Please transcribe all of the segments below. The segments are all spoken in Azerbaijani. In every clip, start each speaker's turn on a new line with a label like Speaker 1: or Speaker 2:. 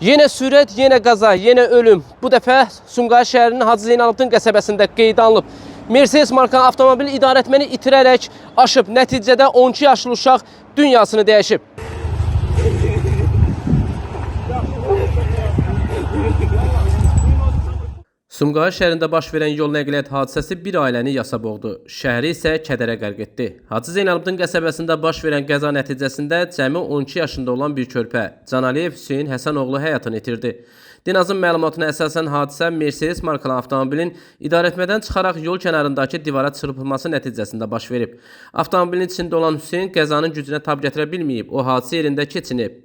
Speaker 1: Yenə sürət, yenə qaza, yenə ölüm. Bu dəfə Sumqayıt şəhərinin Hacı Zeynalabdin qəsəbəsində qeydə alınıb. Mercedes marka avtomobil idarəetməni itirərək aşıb. Nəticədə 12 yaşlı uşaq dünyasını dəyişib. Sumqayıt şəhərində baş verən yol nəqliyyat hadisəsi bir ailəni yasa boğdu. Şəhəri isə kədərə qərq etdi. Hacı Zeynalabdin qəsəbəsində baş verən qəza nəticəsində cəmi 12 yaşında olan bir körpə Canaliyev Hüseyn Həsənoğlu həyatını itirdi. Dinazın məlumatına əsasən hadisə Mercedes markalı avtomobilin idarəetmədən çıxaraq yol kənarındakı divara çırpılması nəticəsində baş verib. Avtomobilin içində olan Hüseyn qəzanın gücünə tab gətirə bilməyib. O hadisə yerində keçinib.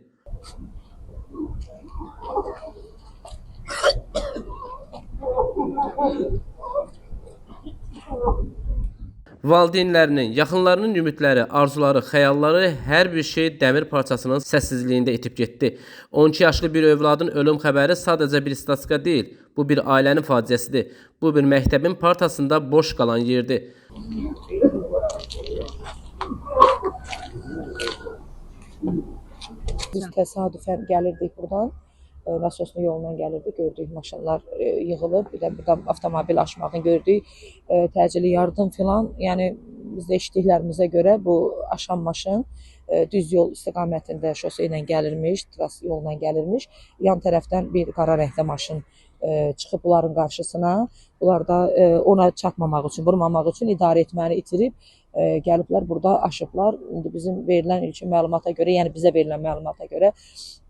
Speaker 1: Valideynlərinin, yaxınlarının ümidləri, arzuları, xəyalları, hər bir şey dəmir parçasının səssizliyində itib getdi. 12 yaşlı bir övladın ölüm xəbəri sadəcə bir statistika deyil, bu bir ailənin faciəsidir. Bu bir məktəbin partasında boş qalan yerdir.
Speaker 2: Biz təsadüfən gəlirdik buradan. Nasoslu yolundan gəlirdik, gördük maşınlar yığılıb, bir də burada avtomobil aşmağını gördük, təcili yardım filan. Yəni biz də eşitdiklərimizə görə bu aşan maşın düz yol istiqamətində şose ilə gəlirmiş, tras yolla gəlirmiş. Yan tərəfdən bir qara rəngdə maşın çıxıb bunların qarşısına. Bunlar da ona çatmamaq üçün, vurmamaq üçün idarəetməni itirib gəliblər, burada aşıblar. İndi bizim verilən ilkin məlumata görə, yəni bizə verilən məlumata görə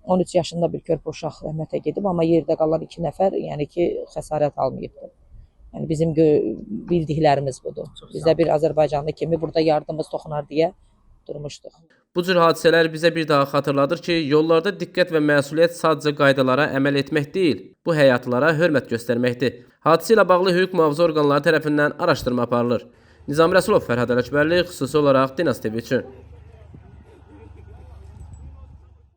Speaker 2: 13 yaşında bir körpə uşaq rəhmətə gedib, amma yerdə qalan 2 nəfər, yəni ki, xəsarət almayıbdır. Yəni bizim bildiklərimiz budur. Bizə bir Azərbaycanlı kimi burada yardımımız toxunar deyə durmuşduq.
Speaker 1: Bu cür hadisələr bizə bir daha xatırladır ki, yollarda diqqət və məsuliyyət sadəcə qaydalara əməl etmək deyil, bu həyatlara hörmət göstərməkdir. Hadisə ilə bağlı hüquq mühafizə orqanları tərəfindən araşdırma aparılır. Nizami Rəsulov, Fərhad Ələkbərli, xüsusi olaraq Dinas TV üçün.